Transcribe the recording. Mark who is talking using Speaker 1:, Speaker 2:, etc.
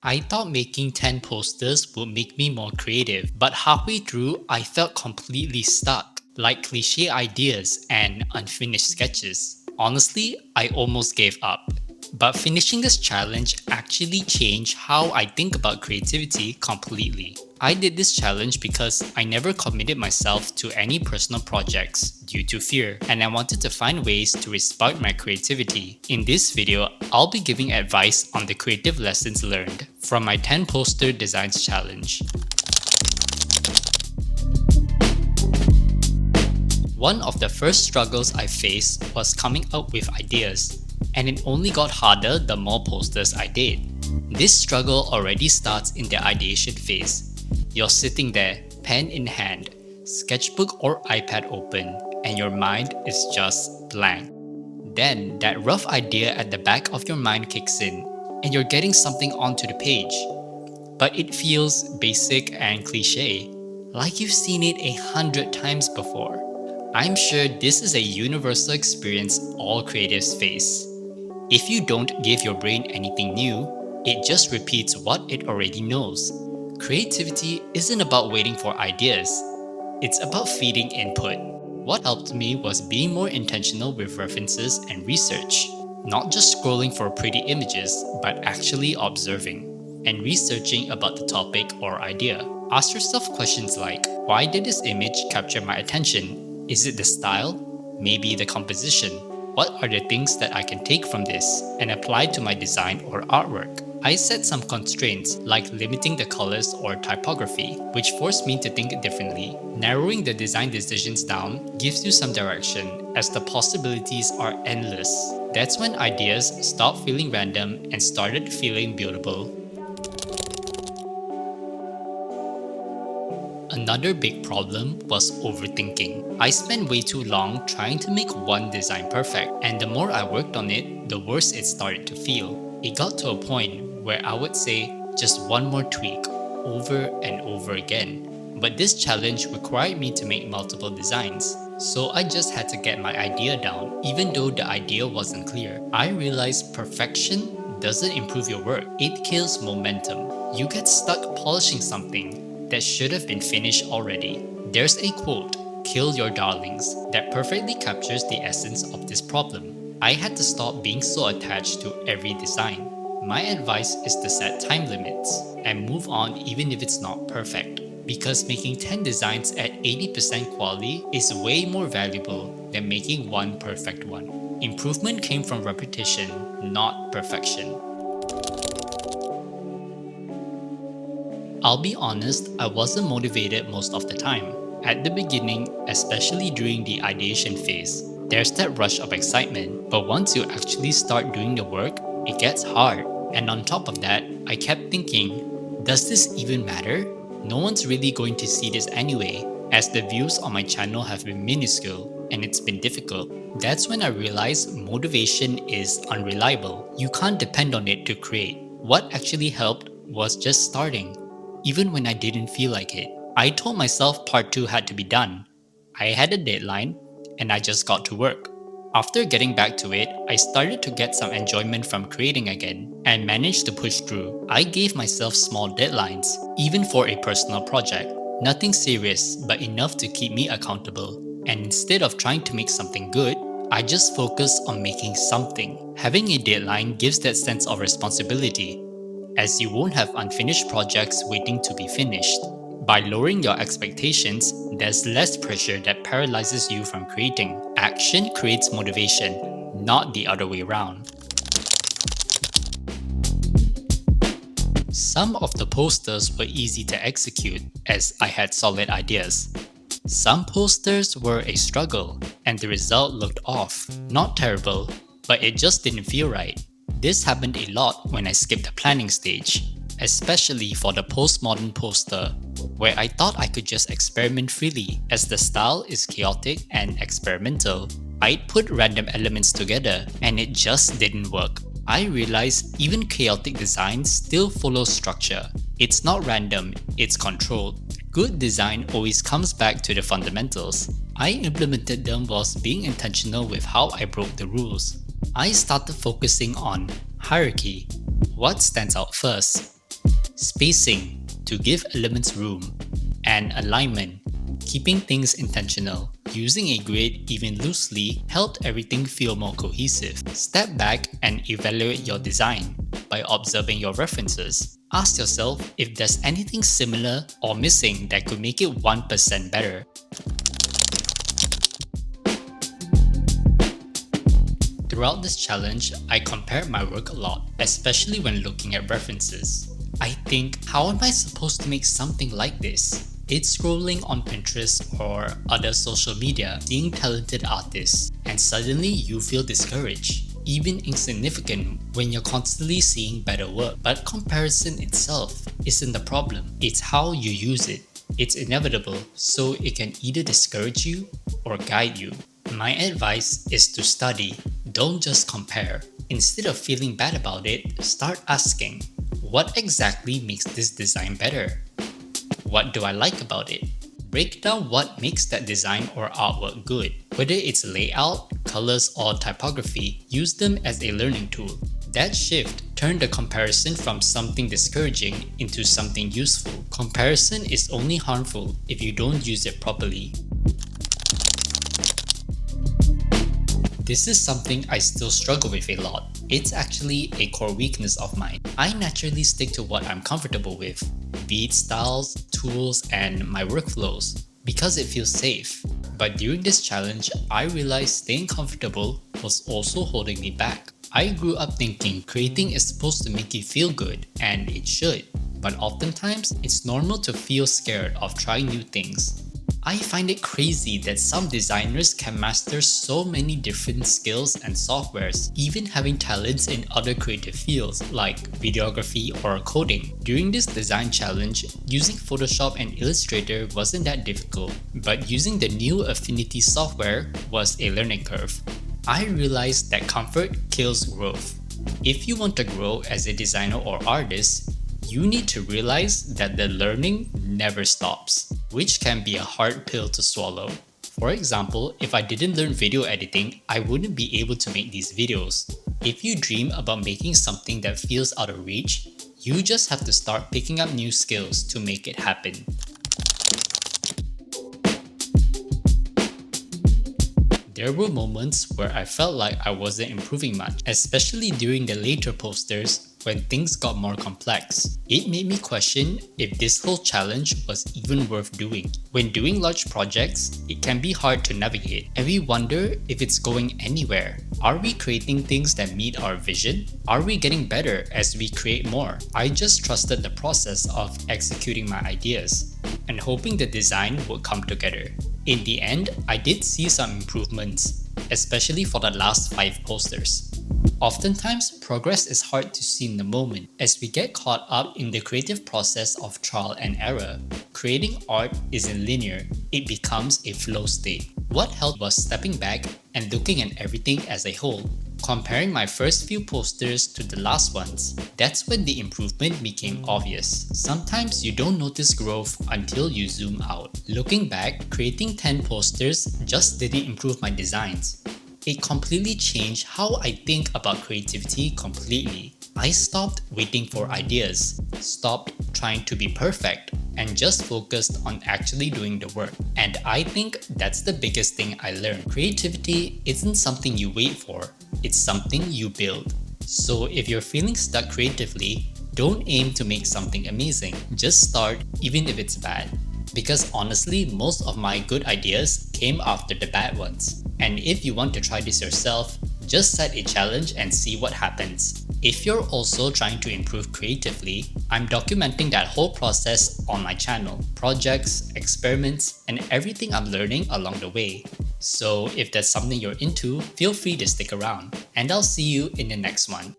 Speaker 1: I thought making 10 posters would make me more creative, but halfway through, I felt completely stuck, like cliche ideas and unfinished sketches. Honestly, I almost gave up. But finishing this challenge actually changed how I think about creativity completely. I did this challenge because I never committed myself to any personal projects due to fear, and I wanted to find ways to respark my creativity. In this video, I'll be giving advice on the creative lessons learned from my 10 poster designs challenge. One of the first struggles I faced was coming up with ideas, and it only got harder the more posters I did. This struggle already starts in the ideation phase. You're sitting there, pen in hand, sketchbook or iPad open, and your mind is just blank. Then that rough idea at the back of your mind kicks in, and you're getting something onto the page. But it feels basic and cliche, like you've seen it 100 times before. I'm sure this is a universal experience all creatives face. If you don't give your brain anything new, it just repeats what it already knows. Creativity isn't about waiting for ideas, it's about feeding input. What helped me was being more intentional with references and research, not just scrolling for pretty images, but actually observing and researching about the topic or idea. Ask yourself questions like, why did this image capture my attention? Is it the style? Maybe the composition? What are the things that I can take from this and apply to my design or artwork? I set some constraints like limiting the colors or typography, which forced me to think differently. Narrowing the design decisions down gives you some direction as the possibilities are endless. That's when ideas stopped feeling random and started feeling buildable. Another big problem was overthinking. I spent way too long trying to make one design perfect, and the more I worked on it, the worse it started to feel. It got to a point where I would say just one more tweak over and over again. But this challenge required me to make multiple designs, so I just had to get my idea down, even though the idea wasn't clear. I realized perfection doesn't improve your work, it kills momentum. You get stuck polishing something that should have been finished already. There's a quote, "Kill your darlings," that perfectly captures the essence of this problem. I had to stop being so attached to every design. My advice is to set time limits and move on even if it's not perfect, because making 10 designs at 80% quality is way more valuable than making one perfect one. Improvement came from repetition, not perfection. I'll be honest, I wasn't motivated most of the time. At the beginning, especially during the ideation phase, there's that rush of excitement, but once you actually start doing the work, it gets hard. And on top of that, I kept thinking, does this even matter? No one's really going to see this anyway, as the views on my channel have been minuscule and it's been difficult. That's when I realized motivation is unreliable. You can't depend on it to create. What actually helped was just starting. Even when I didn't feel like it. I told myself part 2 had to be done. I had a deadline, and I just got to work. After getting back to it, I started to get some enjoyment from creating again, and managed to push through. I gave myself small deadlines, even for a personal project. Nothing serious, but enough to keep me accountable. And instead of trying to make something good, I just focused on making something. Having a deadline gives that sense of responsibility, as you won't have unfinished projects waiting to be finished. By lowering your expectations, there's less pressure that paralyzes you from creating. Action creates motivation, not the other way around. Some of the posters were easy to execute as I had solid ideas. Some posters were a struggle and the result looked off. Not terrible, but it just didn't feel right. This happened a lot when I skipped the planning stage, especially for the postmodern poster, where I thought I could just experiment freely. As the style is chaotic and experimental, I'd put random elements together and it just didn't work. I realized even chaotic designs still follow structure. It's not random, it's controlled. Good design always comes back to the fundamentals. I implemented them whilst being intentional with how I broke the rules. I started focusing on hierarchy. What stands out first? spacing to give elements room, and alignment, keeping things intentional. Using a grid even loosely helped everything feel more cohesive. Step back and evaluate your design by observing your references. Ask yourself if there's anything similar or missing that could make it 1% better. Throughout this challenge, I compared my work a lot, especially when looking at references. I think, how am I supposed to make something like this? It's scrolling on Pinterest or other social media, seeing talented artists, and suddenly you feel discouraged, even insignificant when you're constantly seeing better work. But comparison itself isn't the problem, it's how you use it. It's inevitable, so it can either discourage you or guide you. My advice is to study, don't just compare. Instead of feeling bad about it, start asking, what exactly makes this design better? What do I like about it? Break down what makes that design or artwork good. Whether it's layout, colors, or typography, use them as a learning tool. That shift turned the comparison from something discouraging into something useful. Comparison is only harmful if you don't use it properly. This is something I still struggle with a lot. It's actually a core weakness of mine. I naturally stick to what I'm comfortable with, be it styles, tools, and my workflows, because it feels safe. But during this challenge, I realized staying comfortable was also holding me back. I grew up thinking creating is supposed to make you feel good, and it should. But oftentimes, it's normal to feel scared of trying new things. I find it crazy that some designers can master so many different skills and softwares, even having talents in other creative fields like videography or coding. During this design challenge, using Photoshop and Illustrator wasn't that difficult, but using the new Affinity software was a learning curve. I realized that comfort kills growth. If you want to grow as a designer or artist, you need to realize that the learning never stops, which can be a hard pill to swallow. For example, if I didn't learn video editing, I wouldn't be able to make these videos. If you dream about making something that feels out of reach, you just have to start picking up new skills to make it happen. There were moments where I felt like I wasn't improving much, especially during the later posters when things got more complex. It made me question if this whole challenge was even worth doing. When doing large projects, it can be hard to navigate, and we wonder if it's going anywhere. Are we creating things that meet our vision? Are we getting better as we create more? I just trusted the process of executing my ideas and hoping the design would come together. In the end, I did see some improvements, especially for the last 5 posters. Oftentimes, progress is hard to see in the moment as we get caught up in the creative process of trial and error. Creating art isn't linear, it becomes a flow state. What helped was stepping back and looking at everything as a whole. Comparing my first few posters to the last ones, that's when the improvement became obvious. Sometimes you don't notice growth until you zoom out. Looking back, creating 10 posters just didn't improve my designs. It completely changed how I think about creativity completely. I stopped waiting for ideas, stopped trying to be perfect, and just focused on actually doing the work. And I think that's the biggest thing I learned. Creativity isn't something you wait for, it's something you build. So if you're feeling stuck creatively, don't aim to make something amazing. Just start, even if it's bad. Because honestly, most of my good ideas came after the bad ones. And if you want to try this yourself, just set a challenge and see what happens. If you're also trying to improve creatively, I'm documenting that whole process on my channel, projects, experiments, and everything I'm learning along the way. So if that's something you're into, feel free to stick around, and I'll see you in the next one.